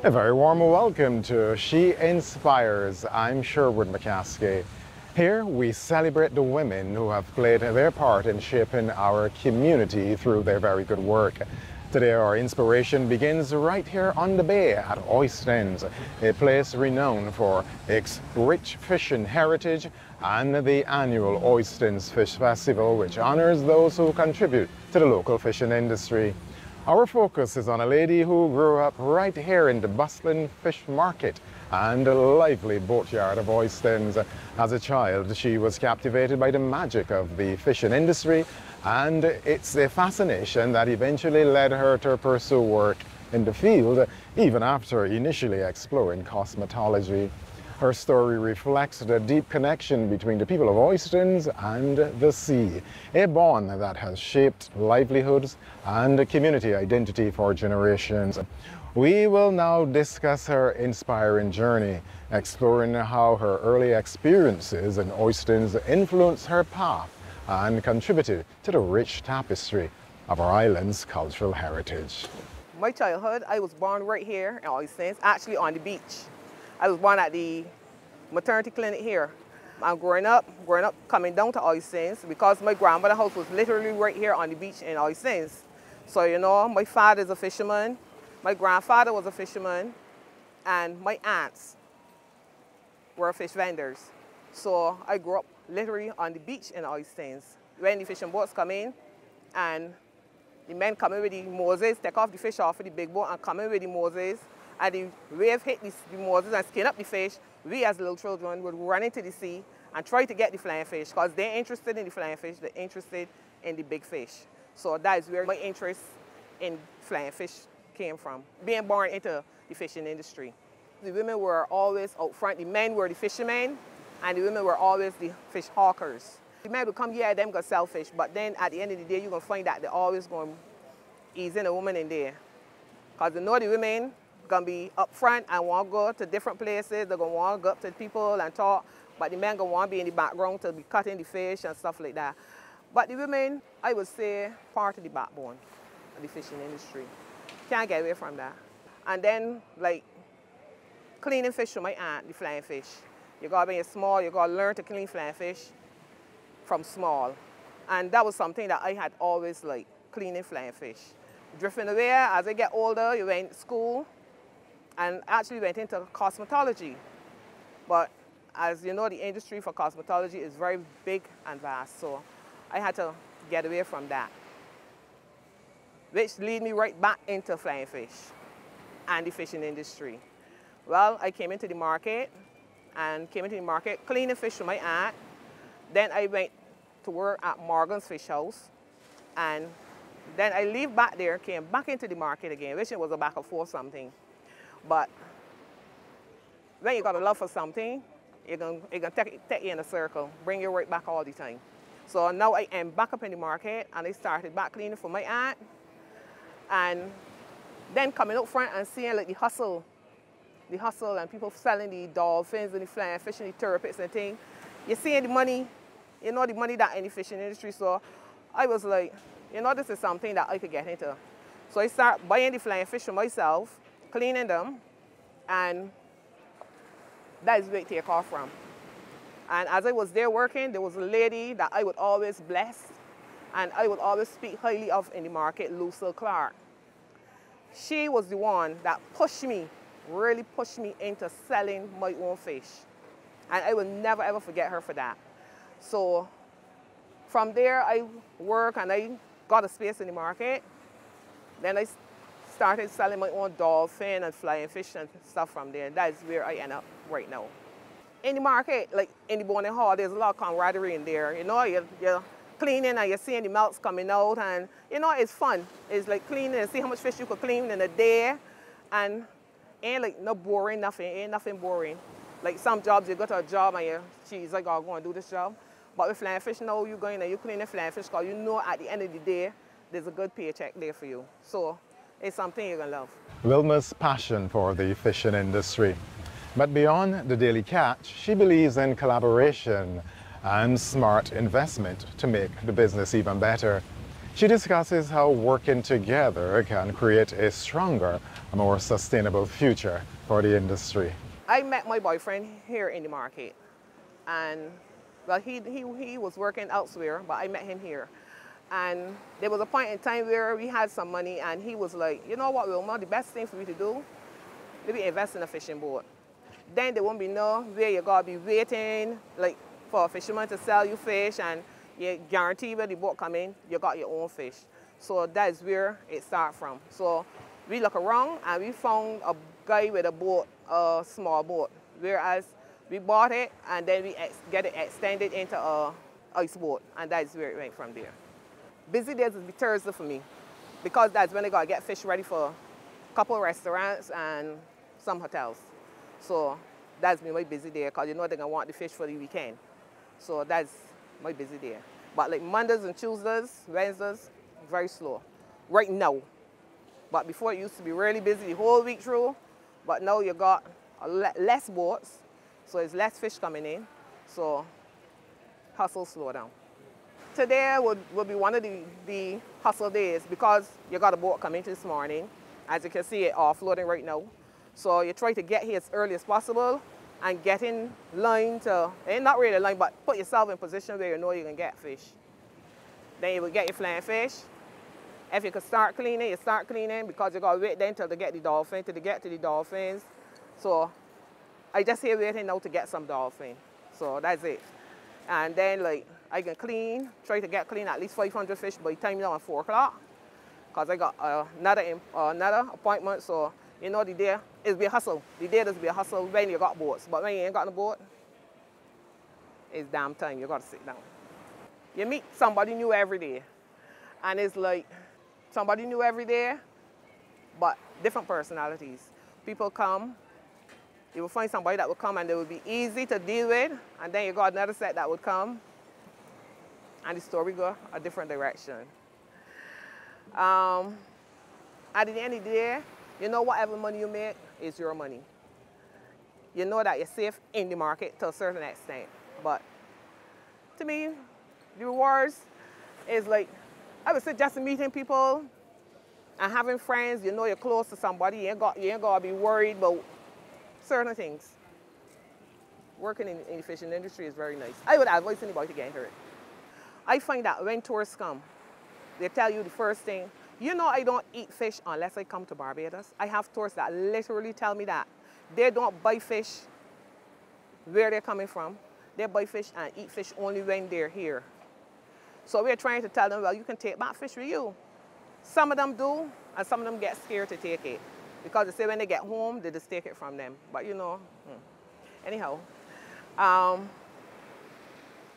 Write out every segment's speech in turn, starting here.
A very warm welcome to She Inspires. I'm Sherwood McCaskey. Here we celebrate the women who have played their part in shaping our community through their very good work. Today our inspiration begins right here on the bay at Oistins, a place renowned for its rich fishing heritage and the annual Oistins Fish Festival, which honors those who contribute to the local fishing industry. Our focus is on a lady who grew up right here in the bustling fish market and lively boatyard of Oistins. As a child, she was captivated by the magic of the fishing industry, and it's a fascination that eventually led her to pursue work in the field, even after initially exploring cosmetology. Her story reflects the deep connection between the people of Oistins and the sea, a bond that has shaped livelihoods and community identity for generations. We will now discuss her inspiring journey, exploring how her early experiences in Oistins influenced her path and contributed to the rich tapestry of our island's cultural heritage. My childhood, I was born right here in Oistins, actually on the beach. I was born at the maternity clinic here. I'm growing up coming down to Oistins because my grandmother's house was literally right here on the beach in Oistins. So, you know, my father's a fisherman, my grandfather was a fisherman, and my aunts were fish vendors. So I grew up literally on the beach in Oistins. When the fishing boats come in and the men come in with the Moses, take off the fish off of the big boat and come in with the Moses, and the wave hit the Moses and skin up the fish, we as little children would run into the sea and try to get the flying fish because they're interested in the flying fish, they're interested in the big fish. So that is where my interest in flying fish came from, being born into the fishing industry. The women were always out front, the men were the fishermen, and the women were always the fish hawkers. The men would come here, them go sell fish, but then at the end of the day, you're going to find that they're always going to ease in a woman in there. Because they know the women going to be up front and want to go to different places. They're going to want to go up to people and talk, but the men going to want to be in the background to be cutting the fish and stuff like that. But the women, I would say, part of the backbone of the fishing industry. Can't get away from that. And then, like, cleaning fish for my aunt, the flying fish. You got to be small, you got to learn to clean flying fish from small. And that was something that I had always liked, cleaning flying fish. Drifting away, as I get older, you went to school, and actually went into cosmetology. But as you know, the industry for cosmetology is very big and vast, so I had to get away from that. Which lead me right back into flying fish and the fishing industry. Well, I came into the market, cleaning fish for my aunt. Then I went to work at Morgan's Fish House, and then I leave back there, came back into the market again, which it was a back and forth something. But when you got a love for something, it's going to take you in a circle, bring you right back all the time. So now I am back up in the market, and I started back cleaning for my aunt. And then coming up front and seeing like the hustle and people selling the dolphins and the flying fish and the turpits and things. You're seeing the money, you know, the money that in the fishing industry. So I was like, you know, this is something that I could get into. So I started buying the flying fish for myself, cleaning them, and that is where it take off from. And as I was there working, there was a lady that I would always bless, and I would always speak highly of in the market, Lucille Clark. She was the one that pushed me, really pushed me into selling my own fish. And I will never ever forget her for that. So from there, I worked and I got a space in the market. Then I started selling my own dolphin and flying fish and stuff from there. That is where I end up right now. In the market, like in the boating hall, there's a lot of camaraderie in there. You know, you're cleaning and you're seeing the melts coming out, and you know, it's fun. It's like cleaning and see how much fish you could clean in a day. And ain't like no boring, ain't nothing boring. Like some jobs, you go to a job and she's like, oh, I'm going to do this job. But with flying fish, no, you go in and you clean the flying fish because you know at the end of the day, there's a good paycheck there for you. So it's something you're going to love. Wilma's passion for the fishing industry. But beyond the daily catch, she believes in collaboration and smart investment to make the business even better. She discusses how working together can create a stronger, more sustainable future for the industry. I met my boyfriend here in the market, and well, he was working elsewhere, but I met him here. And there was a point in time where we had some money, and he was like, you know what, Wilma, the best thing for me to do, maybe invest in a fishing boat. Then there won't be no where you gotta be waiting, like for a fisherman to sell you fish, and you guarantee when the boat come in, you got your own fish. So that is where it starts from. So we look around and we found a guy with a boat, a small boat, whereas we bought it and then we get it extended into a ice boat, and that is where it went from there. Busy days will be Thursday for me, because that's when I gotta get fish ready for a couple of restaurants and some hotels. So that's been my busy day, because you know they're gonna want the fish for the weekend. So that's my busy day. But like Mondays and Tuesdays, Wednesdays, very slow. Right now. But before it used to be really busy the whole week through, but now you got less boats, so it's less fish coming in. So hustle slow down. Today would be one of the hustle days, because you got a boat coming this morning. As you can see, it offloading right now. So you try to get here as early as possible and get in line to, not really line, but put yourself in position where you know you can get fish. Then you will get your flying fish. If you can start cleaning, you start cleaning, because you gotta wait then till they get the dolphin, till they get to the dolphins. So I just here waiting now to get some dolphin. So that's it. And then like I can clean, try to get clean at least 500 fish by the time now at 4 o'clock. Because I got another appointment, so you know the day is be a hustle. The day does be a hustle when you got boats. But when you ain't got no boat, it's damn time, you gotta sit down. You meet somebody new every day. And it's like somebody new every day, but different personalities. People come, you will find somebody that will come and they will be easy to deal with, and then you got another set that would come, and the story go a different direction. At the end of the day, you know whatever money you make is your money. You know that you're safe in the market to a certain extent, but to me, the rewards is like, I would say just meeting people and having friends. You know you're close to somebody. You ain't got to be worried about certain things. Working in the fishing industry is very nice. I would advise anybody to get into it. I find that when tourists come, they tell you the first thing, you know I don't eat fish unless I come to Barbados. I have tourists that literally tell me that. They don't buy fish where they're coming from. They buy fish and eat fish only when they're here. So we're trying to tell them, well, you can take back fish with you. Some of them do, and some of them get scared to take it. Because they say when they get home, they just take it from them. But you know, anyhow.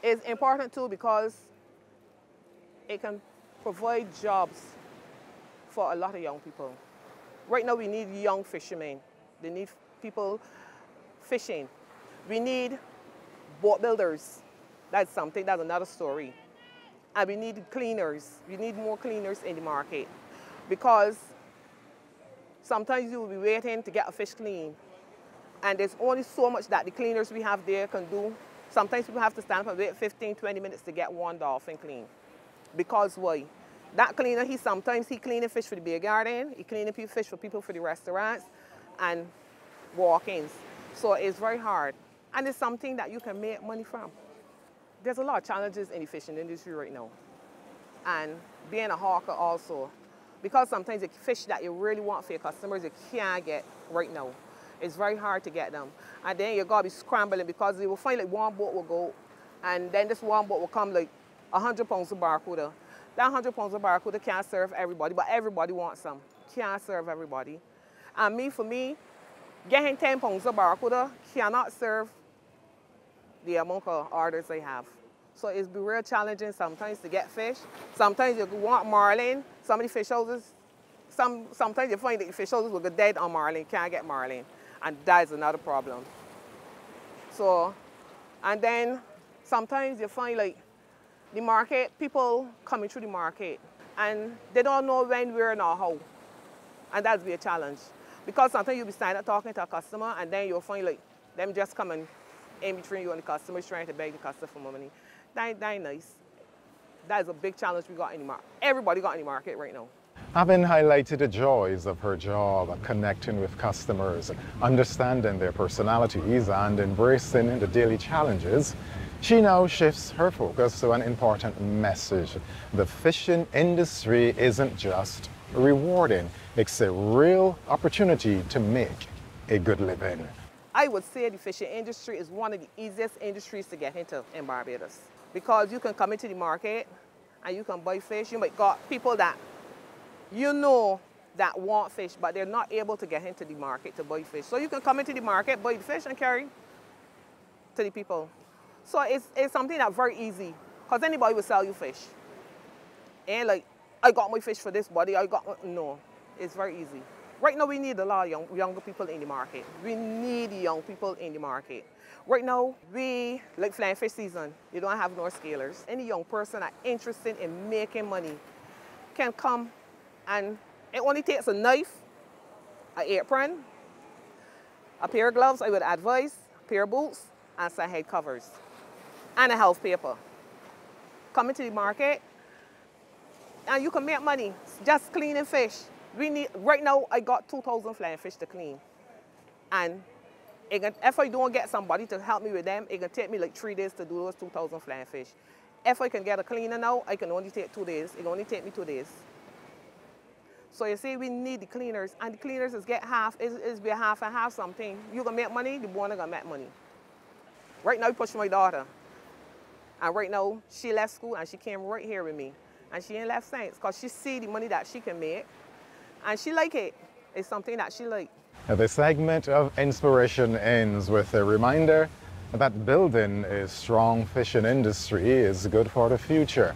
It's important too, because it can provide jobs for a lot of young people. Right now we need young fishermen. They need people fishing. We need boat builders. That's something, that's another story. And we need cleaners. We need more cleaners in the market, because sometimes you will be waiting to get a fish clean, and there's only so much that the cleaners we have there can do. Sometimes people have to stand up and wait 15, 20 minutes to get one dolphin clean. Because why? That cleaner, sometimes he cleaning fish for the beer garden, he cleaning fish for people for the restaurants and walk-ins. So it's very hard. And it's something that you can make money from. There's a lot of challenges in the fishing industry right now. And being a hawker also. Because sometimes the fish that you really want for your customers, you can't get right now. It's very hard to get them. And then you gotta be scrambling, because you will find like one boat will go, and then this one boat will come like 100 pounds of barracuda. That 100 pounds of barracuda can't serve everybody, but everybody wants some. Can't serve everybody. And for me, getting 10 pounds of barracuda cannot serve the amount of orders I have. So it's been real challenging sometimes to get fish. Sometimes you want marlin. Some of the fish houses, sometimes you find that the fish houses will go dead on marlin, can't get marlin. And that's another problem. So, and then sometimes you find like the market, people coming through the market, and they don't know when, where, nor how. And that's be a challenge. Because sometimes you'll be standing up talking to a customer, and then you'll find like them just coming in between you and the customers trying to beg the customer for more money. That ain't nice. That is a big challenge we got in the market. Everybody got in the market right now. Having highlighted the joys of her job, connecting with customers, understanding their personalities, and embracing the daily challenges, she now shifts her focus to an important message. The fishing industry isn't just rewarding, it's a real opportunity to make a good living. I would say the fishing industry is one of the easiest industries to get into in Barbados, because you can come into the market and you can buy fish. You might got people that you know that want fish, but they're not able to get into the market to buy fish. So you can come into the market, buy the fish, and carry to the people. So it's something that's very easy, because anybody will sell you fish. And like, I got my fish for this body, no, it's very easy. Right now, we need a lot of younger people in the market. We need young people in the market. Right now, we, like flying fish season, you don't have no scalers. Any young person that's interested in making money can come, and it only takes a knife, an apron, a pair of gloves, I would advise, a pair of boots, and some head covers, and a health paper. Come into the market, and you can make money just cleaning fish. Right now, I got 2,000 flying fish to clean. And if I don't get somebody to help me with them, it can take me like 3 days to do those 2,000 flying fish. If I can get a cleaner now, I can only take 2 days. It can only take me 2 days. So you see, we need the cleaners, and the cleaners is get half, is be half and half something. You can make money, the boy gonna make money. Right now, I push my daughter. And right now, she left school and she came right here with me. And she ain't left since, because she see the money that she can make. And she like it. It's something that she like. The segment of inspiration ends with a reminder that building a strong fishing industry is good for the future.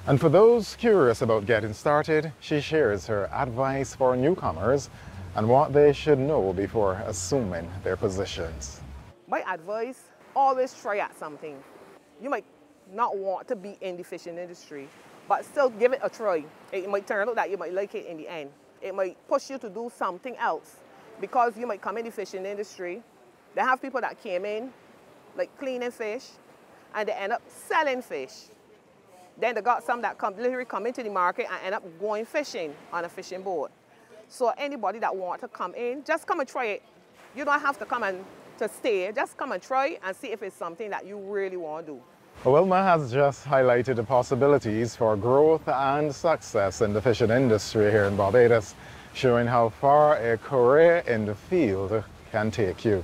And for those curious about getting started, she shares her advice for newcomers and what they should know before assuming their positions. My advice, always try at something. You might not want to be in the fishing industry, but still give it a try. It might turn out that you might like it in the end. It might push you to do something else, because you might come in the fishing industry. They have people that came in, like cleaning fish, and they end up selling fish. Then they got some that literally come into the market and end up going fishing on a fishing boat. So anybody that wants to come in, just come and try it. You don't have to come and to stay. Just come and try and see if it's something that you really want to do. Wilma has just highlighted the possibilities for growth and success in the fishing industry here in Barbados, showing how far a career in the field can take you.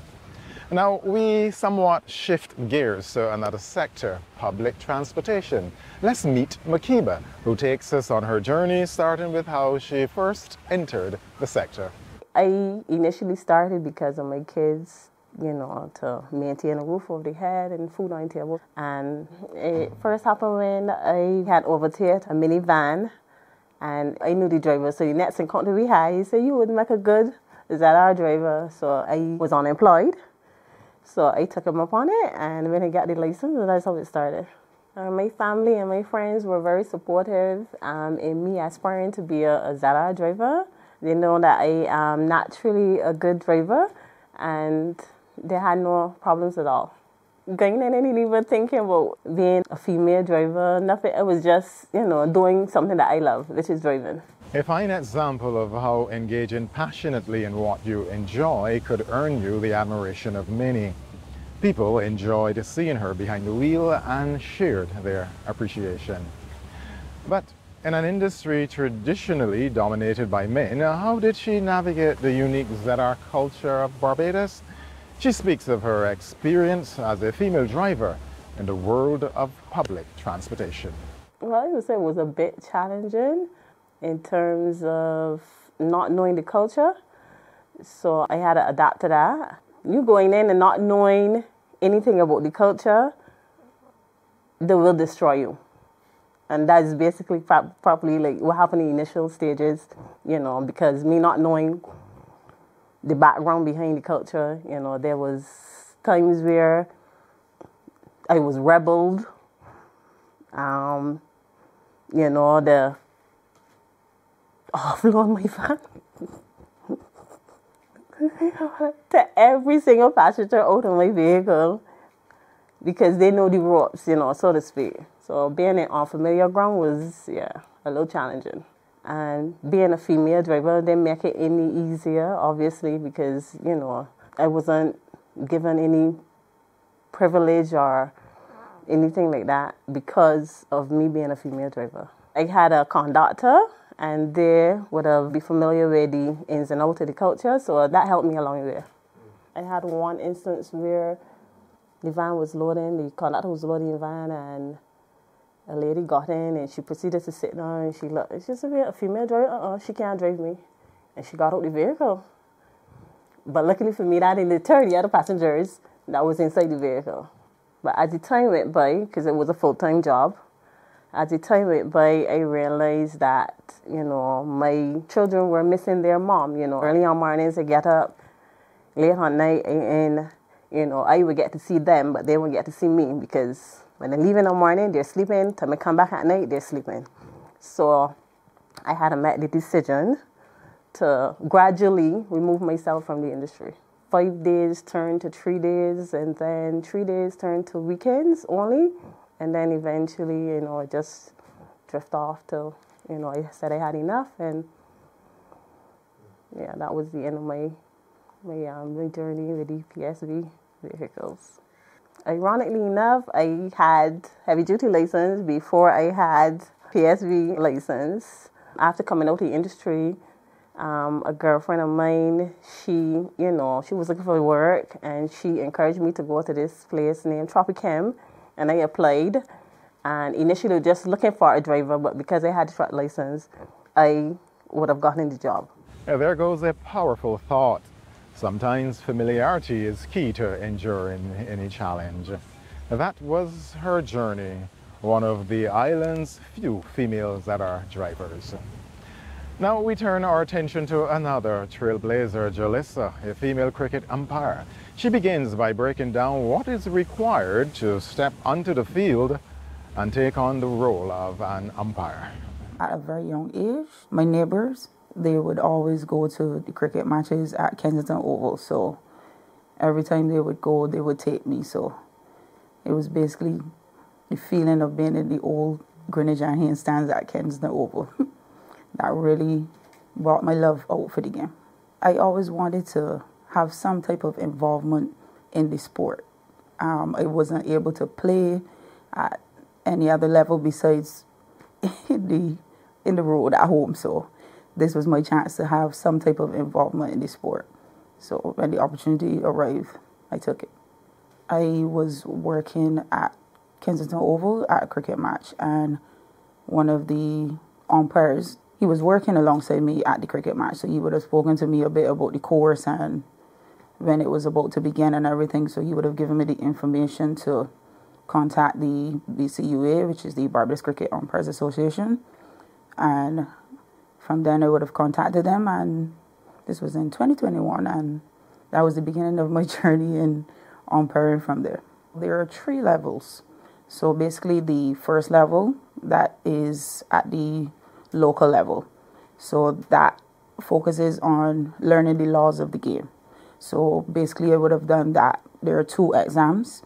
Now, we somewhat shift gears to another sector, public transportation. Let's meet Makeba, who takes us on her journey, starting with how she first entered the sector. I initially started because of my kids, you know, to maintain a roof over their head and food on the table. And it first happened when I had overtaken a minivan, and I knew the driver. So the next encounter we had, he said, "You would make a good ZR driver." So I was unemployed. So I took him up on it, and when I got the license, that's how it started. My family and my friends were very supportive in me aspiring to be a ZR driver. They know that I am naturally a good driver, and they had no problems at all. Going in and even thinking about being a female driver, nothing. It was just, you know, doing something that I love, which is driving. A fine example of how engaging passionately in what you enjoy could earn you the admiration of many. People enjoyed seeing her behind the wheel and shared their appreciation. But in an industry traditionally dominated by men, how did she navigate the unique ZR culture of Barbados? She speaks of her experience as a female driver in the world of public transportation. Well, I would say it was a bit challenging in terms of not knowing the culture. So I had to adapt to that. You going in and not knowing anything about the culture, they will destroy you. And that is basically probably like what happened in the initial stages, you know, because me not knowing the background behind the culture, you know, there was times where I was rebelled, you know, the offload my van to every single passenger out of my vehicle, because they know the ropes, you know, so to speak. So being in unfamiliar ground was, yeah, a little challenging. And being a female driver didn't make it any easier, obviously, because, you know, I wasn't given any privilege or anything like that because of me being a female driver. I had a conductor, and they would have be familiar with the ins and outs of the culture, so that helped me along the way. I had one instance where the van was loading, the conductor was loading the van, and a lady got in and she proceeded to sit down, and she looked, she said, a female driver, she can't drive me. And she got out the vehicle. But luckily for me, that didn't deter the other passengers that was inside the vehicle. But as the time went by, because it was a full-time job, as the time went by, I realized that, you know, my children were missing their mom. You know, early on mornings, I get up, late on night, and, you know, I would get to see them, but they wouldn't get to see me, because when they leave in the morning, they're sleeping. Time I come back at night, they're sleeping. So I had to make the decision to gradually remove myself from the industry. 5 days turned to 3 days, and then 3 days turned to weekends only. And then eventually, you know, I just drift off till, you know, I said I had enough. And yeah, that was the end of my journey with the PSV vehicles. Ironically enough, I had heavy-duty license before I had PSV license. After coming out of the industry, a girlfriend of mine, she was looking for work, and she encouraged me to go to this place named Tropichem, and I applied. And initially just looking for a driver, but because I had a truck license, I would have gotten the job. Yeah, there goes a powerful thought. Sometimes familiarity is key to enduring any challenge. That was her journey, one of the island's few females that are drivers. Now we turn our attention to another trailblazer, Jalissa, a female cricket umpire. She begins by breaking down what is required to step onto the field and take on the role of an umpire. At a very young age, my neighbors, they would always go to the cricket matches at Kensington Oval. So every time they would go, they would take me. So it was basically the feeling of being in the old Greenwich and Haynes stands at Kensington Oval. That really brought my love out for the game. I always wanted to have some type of involvement in the sport. I wasn't able to play at any other level besides in the road at home. So this was my chance to have some type of involvement in the sport. So when the opportunity arrived, I took it. I was working at Kensington Oval at a cricket match, and one of the umpires, he was working alongside me at the cricket match, so he would have spoken to me a bit about the course and when it was about to begin and everything. So he would have given me the information to contact the BCUA, which is the Barbados Cricket Umpires Association. And from then I would have contacted them, and this was in 2021, and that was the beginning of my journey in umpiring from there. There are 3 levels. So basically the first level, that is at the local level. So that focuses on learning the laws of the game. So basically I would have done that. There are 2 exams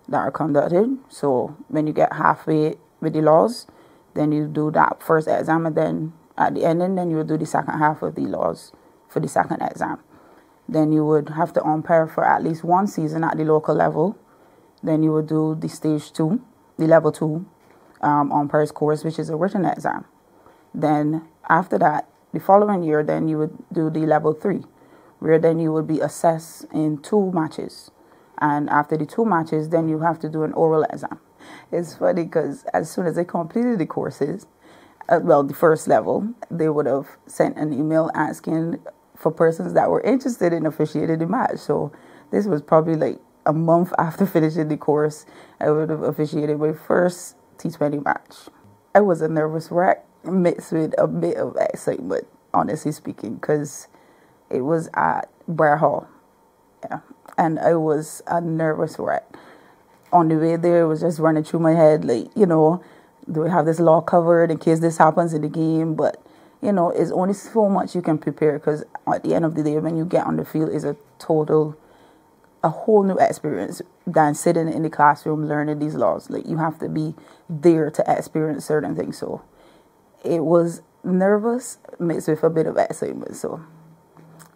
that are conducted. So when you get halfway with the laws, then you do that first exam, and then at the end, and then you would do the second half of the laws for the second exam. Then you would have to umpire for at least 1 season at the local level. Then you would do the stage 2, the level 2 umpires course, which is a written exam. Then after that, the following year, then you would do the level 3, where then you would be assessed in 2 matches. And after the 2 matches, then you have to do an oral exam. It's funny because as soon as I completed the courses, the first level, they would have sent an email asking for persons that were interested in officiating the match. So this was probably like a month after finishing the course, I would have officiated my first T20 match. I was a nervous wreck mixed with a bit of excitement, honestly speaking, because it was at Brer Hall. Yeah. And I was a nervous wreck. On the way there, it was just running through my head, like, you know, do we have this law covered in case this happens in the game? But, you know, it's only so much you can prepare, because at the end of the day, when you get on the field, it's a total a whole new experience than sitting in the classroom learning these laws. Like, you have to be there to experience certain things. So it was nervous mixed with a bit of excitement. So,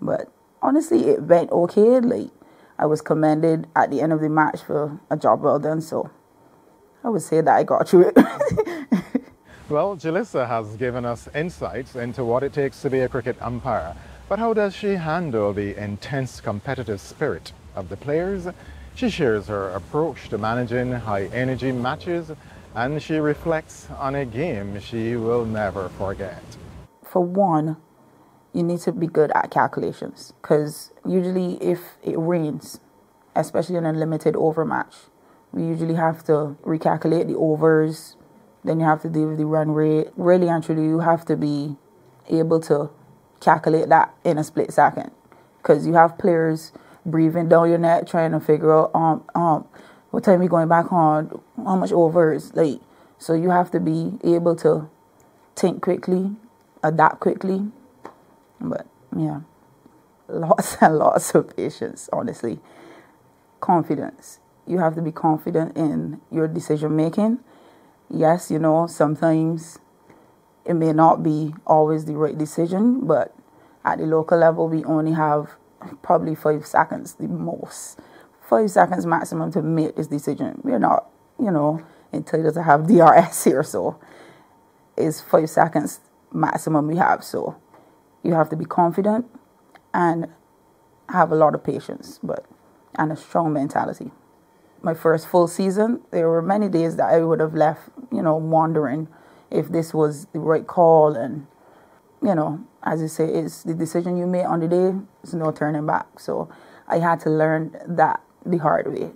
but honestly, it went okay. Like, I was commended at the end of the match for a job well done. So I would say that I got through it. Well, Jalissa has given us insights into what it takes to be a cricket umpire. But how does she handle the intense competitive spirit of the players? She shares her approach to managing high-energy matches, and she reflects on a game she will never forget. For one, you need to be good at calculations, because usually if it rains, especially in a limited over match, we usually have to recalculate the overs. Then you have to deal with the run rate. Really and truly, you have to be able to calculate that in a split second, because you have players breathing down your neck trying to figure out what time you're going back on, how much overs. Like, so you have to be able to think quickly, adapt quickly. But yeah, lots and lots of patience, honestly. Confidence. You have to be confident in your decision making. Yes, you know, sometimes it may not be always the right decision, but at the local level, we only have probably 5 seconds, the most. 5 seconds maximum to make this decision. We're not, you know, entitled to have DRS here, so it's 5 seconds maximum we have. So you have to be confident and have a lot of patience, and a strong mentality. My first full season, there were many days that I would have left, you know, wondering if this was the right call. And, you know, as you say, it's the decision you make on the day, there's no turning back. So I had to learn that the hard way.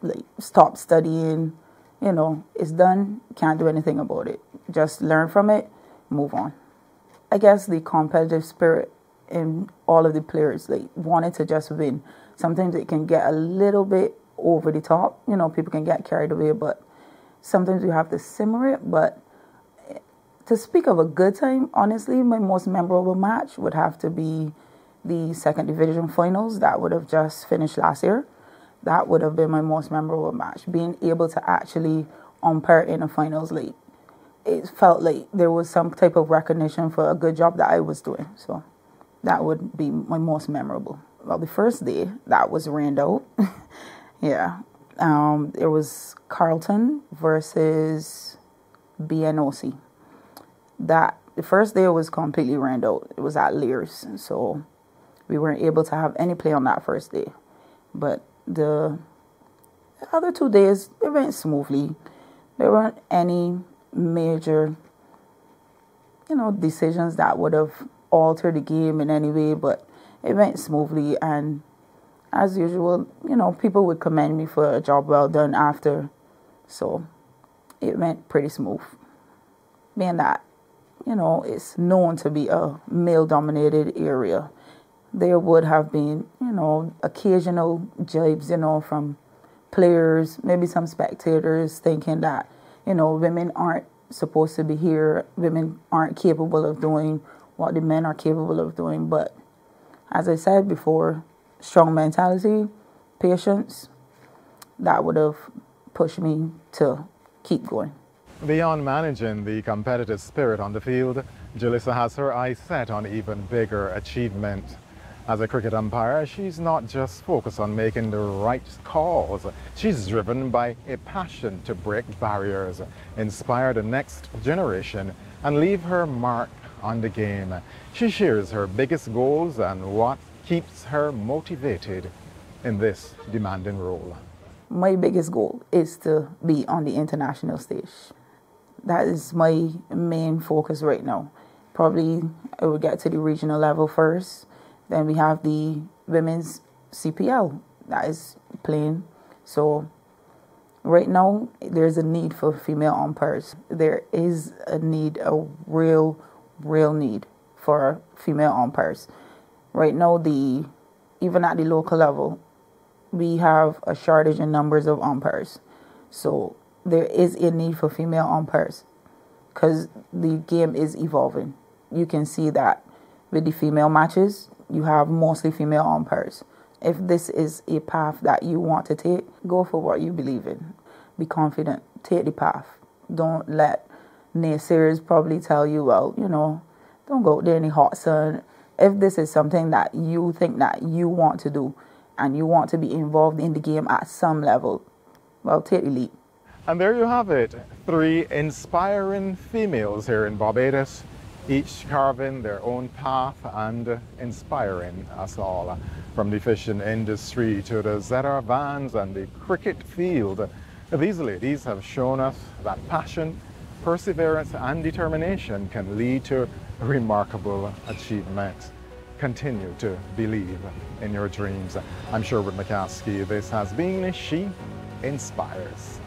Like, stop studying, you know, it's done, can't do anything about it. Just learn from it, move on. I guess the competitive spirit in all of the players, like, wanted to just win. Sometimes it can get a little bit over the top, you know, people can get carried away, but sometimes you have to simmer it. But to speak of a good time, honestly, my most memorable match would have to be the second division finals that would have just finished last year. That would have been my most memorable match. Being able to actually umpire in a finals league, it felt like there was some type of recognition for a good job that I was doing. So that would be my most memorable. Well, the first day, that was rained out. Yeah. It was Carlton versus BNOC. The first day was completely rained out. It was at Lears, so we weren't able to have any play on that first day. But the other 2 days, they went smoothly. There weren't any major, you know, decisions that would have altered the game in any way, but it went smoothly. And as usual, you know, people would commend me for a job well done after. So it went pretty smooth. Being that, you know, it's known to be a male-dominated area, there would have been, you know, occasional jibes, you know, from players, maybe some spectators thinking that, you know, women aren't supposed to be here, women aren't capable of doing what the men are capable of doing. But as I said before, strong mentality, patience, that would have pushed me to keep going. Beyond managing the competitive spirit on the field, Jalissa has her eyes set on even bigger achievement. As a cricket umpire, she's not just focused on making the right calls. She's driven by a passion to break barriers, inspire the next generation, and leave her mark on the game. She shares her biggest goals and what keeps her motivated in this demanding role. My biggest goal is to be on the international stage. That is my main focus right now. Probably I will get to the regional level first. Then we have the women's CPL that is playing. So right now there's a need for female umpires. There is a need, a real need for female umpires. Right now, even at the local level, we have a shortage in numbers of umpires. So there is a need for female umpires because the game is evolving. You can see that with the female matches, you have mostly female umpires. If this is a path that you want to take, go for what you believe in. Be confident. Take the path. Don't let naysayers probably tell you, well, you know, don't go out there in the hot sun. If this is something that you think that you want to do and you want to be involved in the game at some level, well, take the leap. And there you have it, 3 inspiring females here in Barbados, each carving their own path and inspiring us all. From the fishing industry to the ZR vans and the cricket field, these ladies have shown us that passion, perseverance and determination can lead to remarkable achievement. Continue to believe in your dreams. I'm Sherwood McCaskey. This has been She Inspires.